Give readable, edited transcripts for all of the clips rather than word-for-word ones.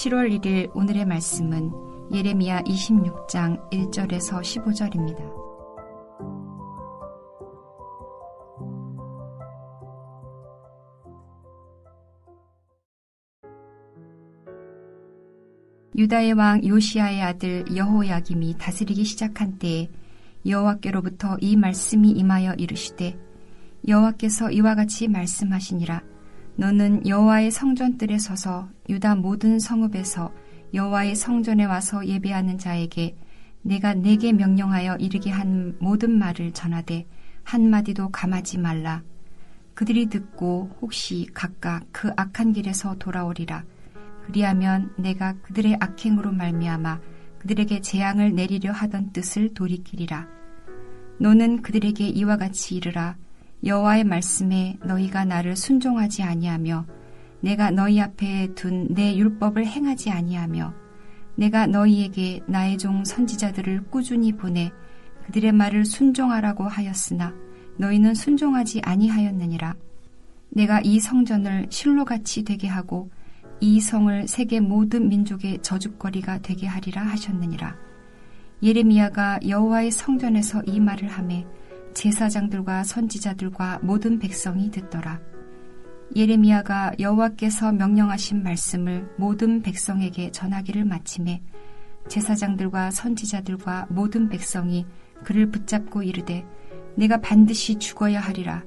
7월 1일 오늘의 말씀은 예레미야 26장 1절에서 15절입니다. 유다의 왕 요시야의 아들 여호야김이 다스리기 시작한 때에 여호와께로부터 이 말씀이 임하여 이르시되 여호와께서 이와 같이 말씀하시니라. 너는 여호와의 성전뜰에 서서 유다 모든 성읍에서 여호와의 성전에 와서 예배하는 자에게 내가 내게 명령하여 이르게 한 모든 말을 전하되 한마디도 감하지 말라. 그들이 듣고 혹시 각각 그 악한 길에서 돌아오리라. 그리하면 내가 그들의 악행으로 말미암아 그들에게 재앙을 내리려 하던 뜻을 돌이키리라. 너는 그들에게 이와 같이 이르라. 여호와의 말씀에 너희가 나를 순종하지 아니하며 내가 너희 앞에 둔 내 율법을 행하지 아니하며 내가 너희에게 나의 종 선지자들을 꾸준히 보내 그들의 말을 순종하라고 하였으나 너희는 순종하지 아니하였느니라. 내가 이 성전을 실로같이 되게 하고 이 성을 세계 모든 민족의 저주거리가 되게 하리라 하셨느니라. 예레미야가 여호와의 성전에서 이 말을 하매 제사장들과 선지자들과 모든 백성이 듣더라. 예레미야가 여호와께서 명령하신 말씀을 모든 백성에게 전하기를 마치매 제사장들과 선지자들과 모든 백성이 그를 붙잡고 이르되 내가 반드시 죽어야 하리라.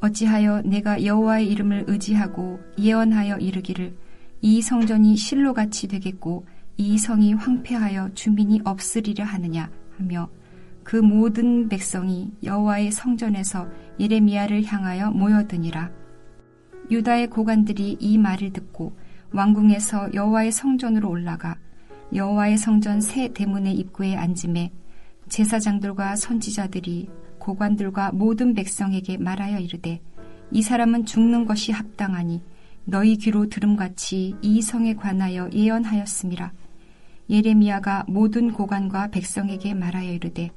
어찌하여 내가 여호와의 이름을 의지하고 예언하여 이르기를 이 성전이 실로같이 되겠고 이 성이 황폐하여 주민이 없으리라 하느냐 하며 그 모든 백성이 여호와의 성전에서 예레미야를 향하여 모여드니라. 유다의 고관들이 이 말을 듣고 왕궁에서 여호와의 성전으로 올라가 여호와의 성전 새 대문의 입구에 앉음에 제사장들과 선지자들이 고관들과 모든 백성에게 말하여 이르되 이 사람은 죽는 것이 합당하니 너희 귀로 들음같이 이 성에 관하여 예언하였음이라. 예레미야가 모든 고관과 백성에게 말하여 이르되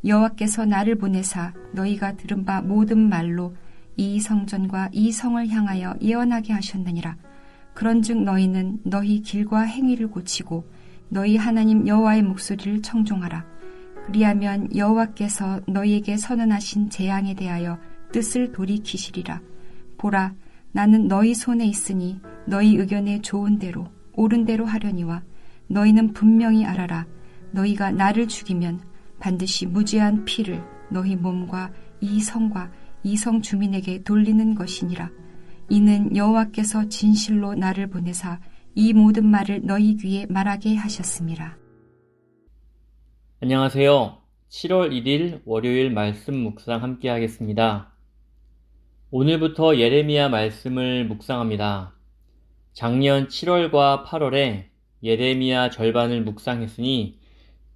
여호와께서 나를 보내사 너희가 들은 바 모든 말로 이 성전과 이 성을 향하여 예언하게 하셨느니라. 그런즉 너희는 너희 길과 행위를 고치고 너희 하나님 여호와의 목소리를 청종하라. 그리하면 여호와께서 너희에게 선언하신 재앙에 대하여 뜻을 돌이키시리라. 보라, 나는 너희 손에 있으니 너희 의견에 좋은 대로 옳은 대로 하려니와 너희는 분명히 알아라. 너희가 나를 죽이면 반드시 무죄한 피를 너희 몸과 이 성과 이 성 주민에게 돌리는 것이니라. 이는 여호와께서 진실로 나를 보내사 이 모든 말을 너희 귀에 말하게 하셨음이라. 안녕하세요. 7월 1일 월요일 말씀 묵상 함께 하겠습니다. 오늘부터 예레미야 말씀을 묵상합니다. 작년 7월과 8월에 예레미야 절반을 묵상했으니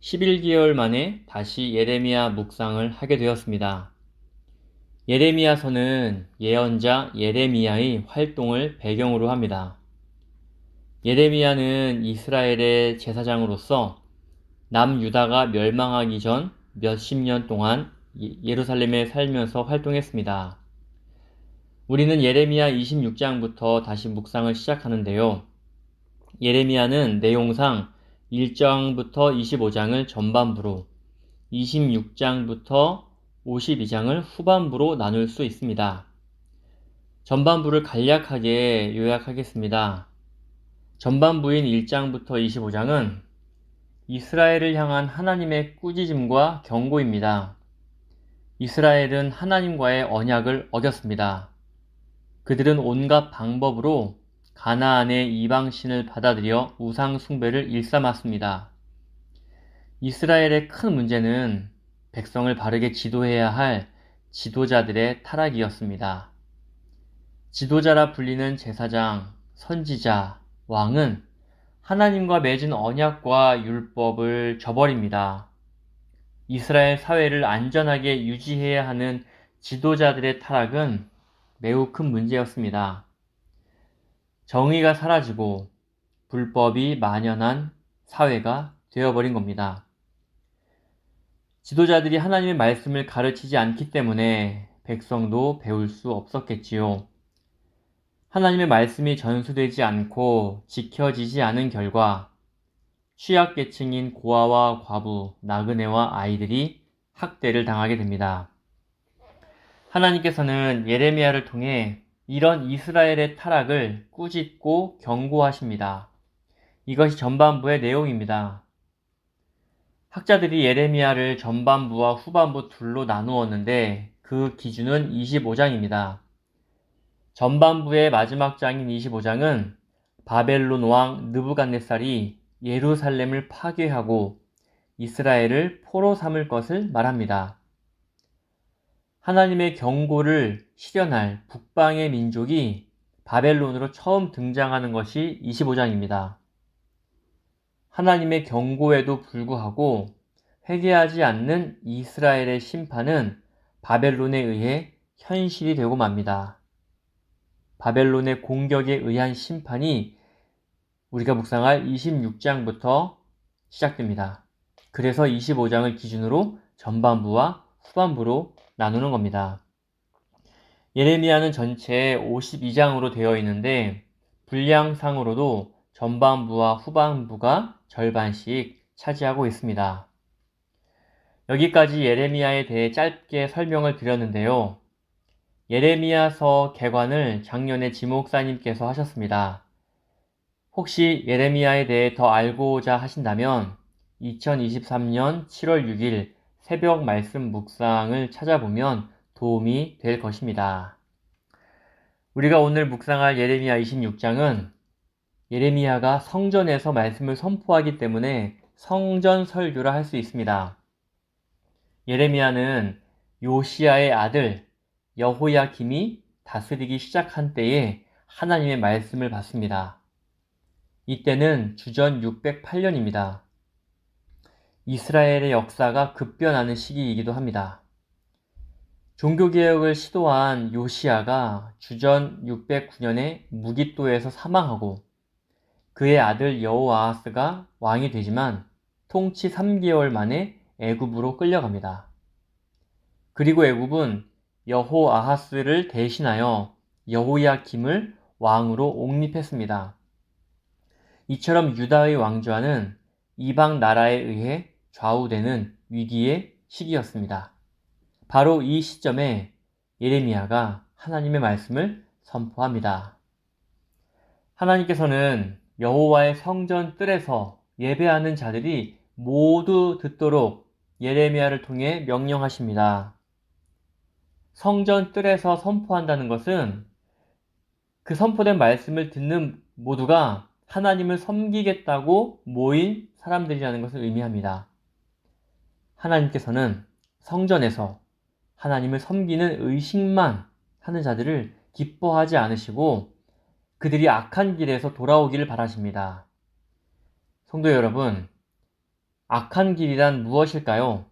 11개월 만에 다시 예레미야 묵상을 하게 되었습니다. 예레미야서는 예언자 예레미야의 활동을 배경으로 합니다. 예레미야는 이스라엘의 제사장으로서 남유다가 멸망하기 전 몇십 년 동안 예루살렘에 살면서 활동했습니다. 우리는 예레미야 26장부터 다시 묵상을 시작하는데요. 예레미야는 내용상 1장부터 25장을 전반부로 26장부터 52장을 후반부로 나눌 수 있습니다. 전반부를 간략하게 요약하겠습니다. 전반부인 1장부터 25장은 이스라엘을 향한 하나님의 꾸짖음과 경고입니다. 이스라엘은 하나님과의 언약을 어겼습니다. 그들은 온갖 방법으로 가나안의 이방신을 받아들여 우상 숭배를 일삼았습니다. 이스라엘의 큰 문제는 백성을 바르게 지도해야 할 지도자들의 타락이었습니다. 지도자라 불리는 제사장, 선지자, 왕은 하나님과 맺은 언약과 율법을 저버립니다. 이스라엘 사회를 안전하게 유지해야 하는 지도자들의 타락은 매우 큰 문제였습니다. 정의가 사라지고 불법이 만연한 사회가 되어버린 겁니다. 지도자들이 하나님의 말씀을 가르치지 않기 때문에 백성도 배울 수 없었겠지요. 하나님의 말씀이 전수되지 않고 지켜지지 않은 결과 취약계층인 고아와 과부, 나그네와 아이들이 학대를 당하게 됩니다. 하나님께서는 예레미야를 통해 이런 이스라엘의 타락을 꾸짖고 경고하십니다. 이것이 전반부의 내용입니다. 학자들이 예레미야를 전반부와 후반부 둘로 나누었는데 그 기준은 25장입니다. 전반부의 마지막 장인 25장은 바벨론 왕 느부갓네살이 예루살렘을 파괴하고 이스라엘을 포로 삼을 것을 말합니다. 하나님의 경고를 실현할 북방의 민족이 바벨론으로 처음 등장하는 것이 25장입니다. 하나님의 경고에도 불구하고 회개하지 않는 이스라엘의 심판은 바벨론에 의해 현실이 되고 맙니다. 바벨론의 공격에 의한 심판이 우리가 묵상할 26장부터 시작됩니다. 그래서 25장을 기준으로 전반부와 후반부로 나누는 겁니다. 예레미야는 전체 52장으로 되어 있는데 분량상으로도 전반부와 후반부가 절반씩 차지하고 있습니다. 여기까지 예레미야에 대해 짧게 설명을 드렸는데요. 예레미야서 개관을 작년에 지목사님께서 하셨습니다. 혹시 예레미야에 대해 더 알고자 하신다면 2023년 7월 6일 새벽 말씀 묵상을 찾아보면 도움이 될 것입니다. 우리가 오늘 묵상할 예레미야 26장은 예레미야가 성전에서 말씀을 선포하기 때문에 성전 설교라 할 수 있습니다. 예레미야는 요시야의 아들 여호야김이 다스리기 시작한 때에 하나님의 말씀을 받습니다. 이때는 주전 608년입니다. 이스라엘의 역사가 급변하는 시기이기도 합니다. 종교개혁을 시도한 요시야가 주전 609년에 무깃도에서 사망하고 그의 아들 여호아하스가 왕이 되지만 통치 3개월 만에 애굽으로 끌려갑니다. 그리고 애굽은 여호아하스를 대신하여 여호야김을 왕으로 옹립했습니다. 이처럼 유다의 왕좌는 이방 나라에 의해 좌우되는 위기의 시기였습니다. 바로 이 시점에 예레미야가 하나님의 말씀을 선포합니다. 하나님께서는 여호와의 성전 뜰에서 예배하는 자들이 모두 듣도록 예레미야를 통해 명령하십니다. 성전 뜰에서 선포한다는 것은 그 선포된 말씀을 듣는 모두가 하나님을 섬기겠다고 모인 사람들이라는 것을 의미합니다. 하나님께서는 성전에서 하나님을 섬기는 의식만 하는 자들을 기뻐하지 않으시고 그들이 악한 길에서 돌아오기를 바라십니다. 성도 여러분, 악한 길이란 무엇일까요?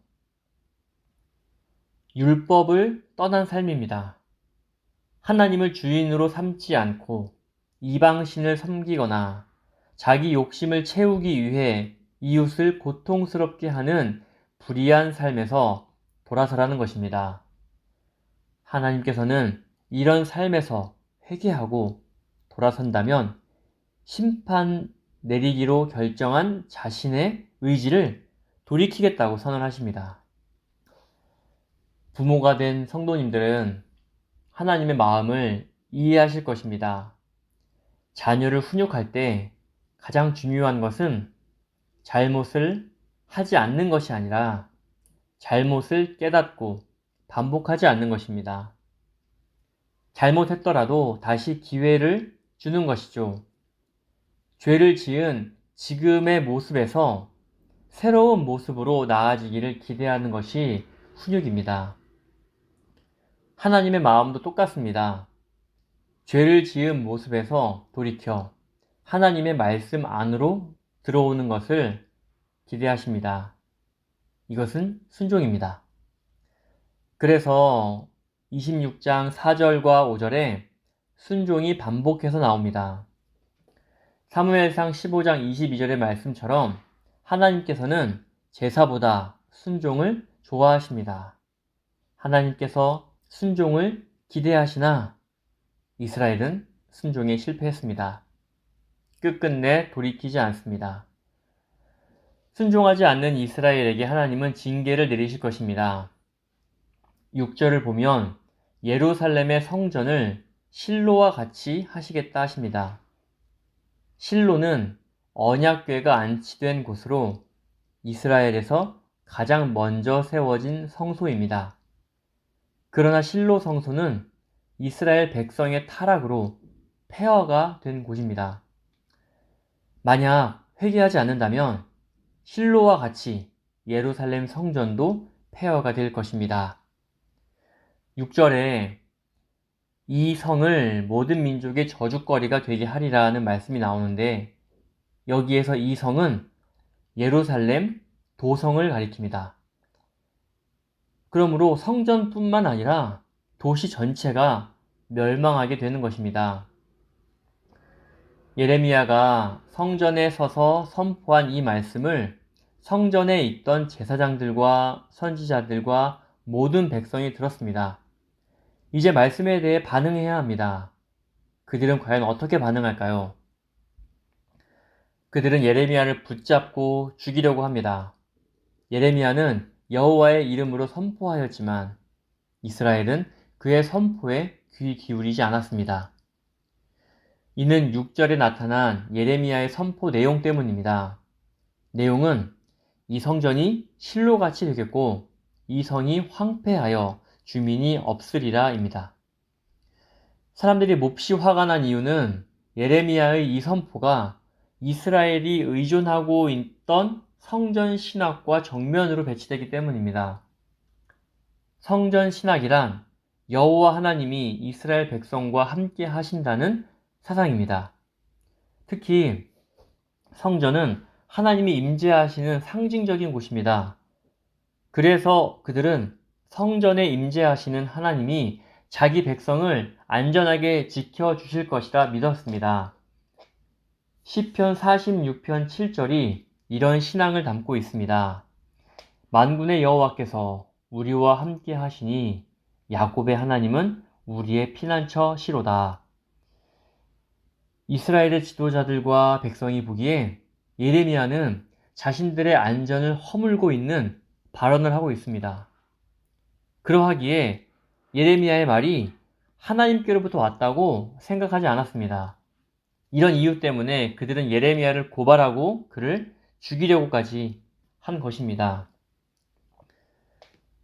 율법을 떠난 삶입니다. 하나님을 주인으로 삼지 않고 이방신을 섬기거나 자기 욕심을 채우기 위해 이웃을 고통스럽게 하는 불의한 삶에서 돌아서라는 것입니다. 하나님께서는 이런 삶에서 회개하고 돌아선다면 심판 내리기로 결정한 자신의 의지를 돌이키겠다고 선언하십니다. 부모가 된 성도님들은 하나님의 마음을 이해하실 것입니다. 자녀를 훈육할 때 가장 중요한 것은 잘못을 하지 않는 것이 아니라 잘못을 깨닫고 반복하지 않는 것입니다. 잘못했더라도 다시 기회를 주는 것이죠. 죄를 지은 지금의 모습에서 새로운 모습으로 나아지기를 기대하는 것이 훈육입니다. 하나님의 마음도 똑같습니다. 죄를 지은 모습에서 돌이켜 하나님의 말씀 안으로 들어오는 것을 기대하십니다. 이것은 순종입니다. 그래서 26장 4절과 5절에 순종이 반복해서 나옵니다. 사무엘상 15장 22절의 말씀처럼 하나님께서는 제사보다 순종을 좋아하십니다. 하나님께서 순종을 기대하시나 이스라엘은 순종에 실패했습니다. 끝끝내 돌이키지 않습니다. 순종하지 않는 이스라엘에게 하나님은 징계를 내리실 것입니다. 6절을 보면 예루살렘의 성전을 실로와 같이 하시겠다 하십니다. 실로는 언약궤가 안치된 곳으로 이스라엘에서 가장 먼저 세워진 성소입니다. 그러나 실로 성소는 이스라엘 백성의 타락으로 폐허가 된 곳입니다. 만약 회개하지 않는다면 실로와 같이 예루살렘 성전도 폐허가 될 것입니다. 6절에 이 성을 모든 민족의 저주거리가 되게 하리라는 말씀이 나오는데 여기에서 이 성은 예루살렘 도성을 가리킵니다. 그러므로 성전뿐만 아니라 도시 전체가 멸망하게 되는 것입니다. 예레미야가 성전에 서서 선포한 이 말씀을 성전에 있던 제사장들과 선지자들과 모든 백성이 들었습니다. 이제 말씀에 대해 반응해야 합니다. 그들은 과연 어떻게 반응할까요? 그들은 예레미야를 붙잡고 죽이려고 합니다. 예레미야는 여호와의 이름으로 선포하였지만 이스라엘은 그의 선포에 귀 기울이지 않았습니다. 이는 6절에 나타난 예레미야의 선포 내용 때문입니다. 내용은 이 성전이 실로같이 되겠고 이 성이 황폐하여 주민이 없으리라입니다. 사람들이 몹시 화가 난 이유는 예레미야의 이 선포가 이스라엘이 의존하고 있던 성전 신학과 정면으로 배치되기 때문입니다. 성전 신학이란 여호와 하나님이 이스라엘 백성과 함께 하신다는 사상입니다. 특히 성전은 하나님이 임재하시는 상징적인 곳입니다. 그래서 그들은 성전에 임재하시는 하나님이 자기 백성을 안전하게 지켜주실 것이라 믿었습니다. 시편 46편 7절이 이런 신앙을 담고 있습니다. 만군의 여호와께서 우리와 함께 하시니 야곱의 하나님은 우리의 피난처 시로다. 이스라엘의 지도자들과 백성이 보기에 예레미야는 자신들의 안전을 허물고 있는 발언을 하고 있습니다. 그러하기에 예레미야의 말이 하나님께로부터 왔다고 생각하지 않았습니다. 이런 이유 때문에 그들은 예레미야를 고발하고 그를 죽이려고까지 한 것입니다.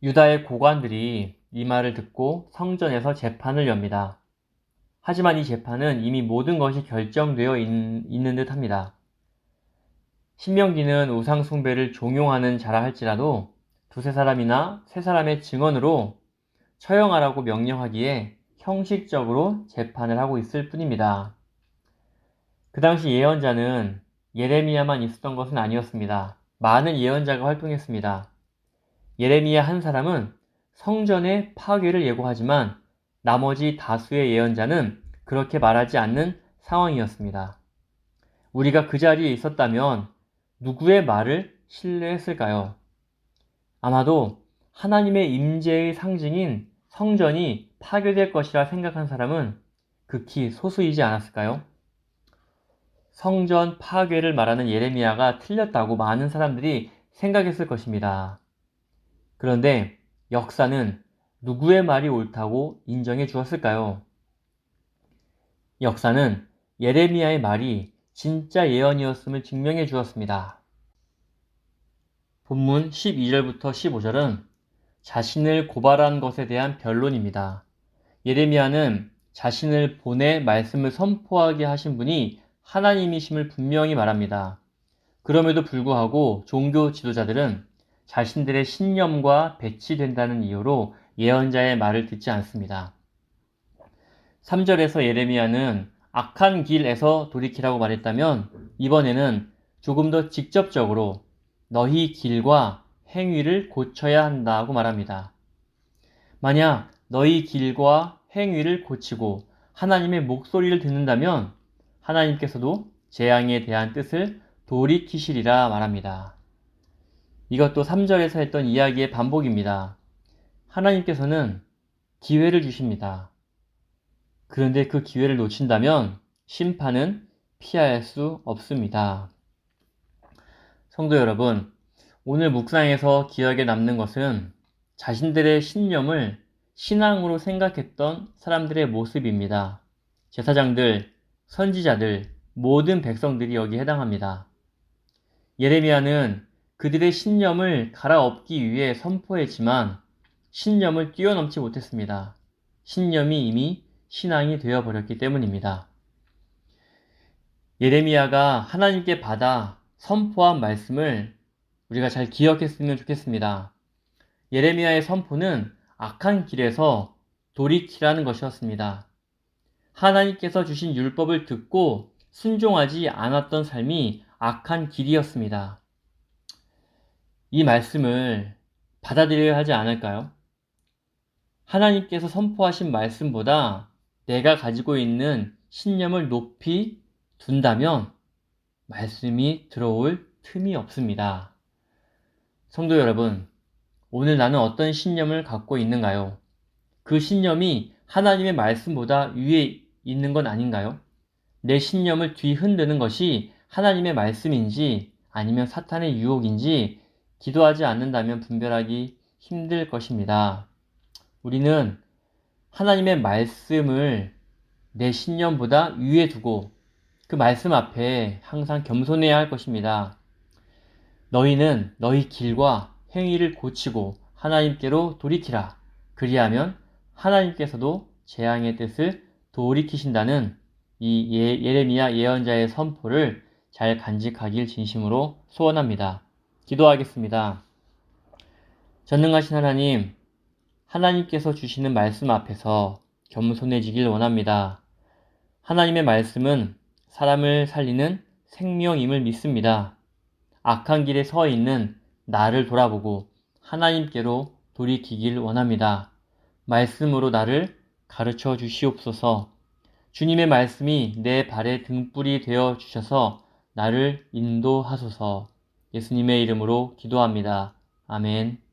유다의 고관들이 이 말을 듣고 성전에서 재판을 엽니다. 하지만 이 재판은 이미 모든 것이 결정되어 있는 듯 합니다. 신명기는 우상 숭배를 종용하는 자라 할지라도 두세 사람이나 세 사람의 증언으로 처형하라고 명령하기에 형식적으로 재판을 하고 있을 뿐입니다. 그 당시 예언자는 예레미야만 있었던 것은 아니었습니다. 많은 예언자가 활동했습니다. 예레미야 한 사람은 성전의 파괴를 예고하지만 나머지 다수의 예언자는 그렇게 말하지 않는 상황이었습니다. 우리가 그 자리에 있었다면 누구의 말을 신뢰했을까요? 아마도 하나님의 임재의 상징인 성전이 파괴될 것이라 생각한 사람은 극히 소수이지 않았을까요? 성전 파괴를 말하는 예레미야가 틀렸다고 많은 사람들이 생각했을 것입니다. 그런데 역사는 누구의 말이 옳다고 인정해 주었을까요? 역사는 예레미야의 말이 진짜 예언이었음을 증명해 주었습니다. 본문 12절부터 15절은 자신을 고발한 것에 대한 변론입니다. 예레미야는 자신을 보내 말씀을 선포하게 하신 분이 하나님이심을 분명히 말합니다. 그럼에도 불구하고 종교 지도자들은 자신들의 신념과 배치된다는 이유로 예언자의 말을 듣지 않습니다. 3절에서 예레미야는 악한 길에서 돌이키라고 말했다면 이번에는 조금 더 직접적으로 너희 길과 행위를 고쳐야 한다고 말합니다. 만약 너희 길과 행위를 고치고 하나님의 목소리를 듣는다면 하나님께서도 재앙에 대한 뜻을 돌이키시리라 말합니다. 이것도 3절에서 했던 이야기의 반복입니다. 하나님께서는 기회를 주십니다. 그런데 그 기회를 놓친다면 심판은 피할 수 없습니다. 성도 여러분, 오늘 묵상에서 기억에 남는 것은 자신들의 신념을 신앙으로 생각했던 사람들의 모습입니다. 제사장들, 선지자들, 모든 백성들이 여기에 해당합니다. 예레미야는 그들의 신념을 갈아엎기 위해 선포했지만 신념을 뛰어넘지 못했습니다. 신념이 이미 신앙이 되어버렸기 때문입니다. 예레미야가 하나님께 받아 선포한 말씀을 우리가 잘 기억했으면 좋겠습니다. 예레미야의 선포는 악한 길에서 돌이키라는 것이었습니다. 하나님께서 주신 율법을 듣고 순종하지 않았던 삶이 악한 길이었습니다. 이 말씀을 받아들여야 하지 않을까요? 하나님께서 선포하신 말씀보다 내가 가지고 있는 신념을 높이 둔다면 말씀이 들어올 틈이 없습니다. 성도 여러분, 오늘 나는 어떤 신념을 갖고 있는가요? 그 신념이 하나님의 말씀보다 위에 있는 건 아닌가요? 내 신념을 뒤흔드는 것이 하나님의 말씀인지 아니면 사탄의 유혹인지 기도하지 않는다면 분별하기 힘들 것입니다. 우리는 하나님의 말씀을 내 신념보다 위에 두고 그 말씀 앞에 항상 겸손해야 할 것입니다. 너희는 너희 길과 행위를 고치고 하나님께로 돌이키라. 그리하면 하나님께서도 재앙의 뜻을 돌이키신다는 이 예레미야 예언자의 선포를 잘 간직하길 진심으로 소원합니다. 기도하겠습니다. 전능하신 하나님, 하나님께서 주시는 말씀 앞에서 겸손해지길 원합니다. 하나님의 말씀은 사람을 살리는 생명임을 믿습니다. 악한 길에 서 있는 나를 돌아보고 하나님께로 돌이키길 원합니다. 말씀으로 나를 가르쳐 주시옵소서. 주님의 말씀이 내 발의 등불이 되어 주셔서 나를 인도하소서. 예수님의 이름으로 기도합니다. 아멘.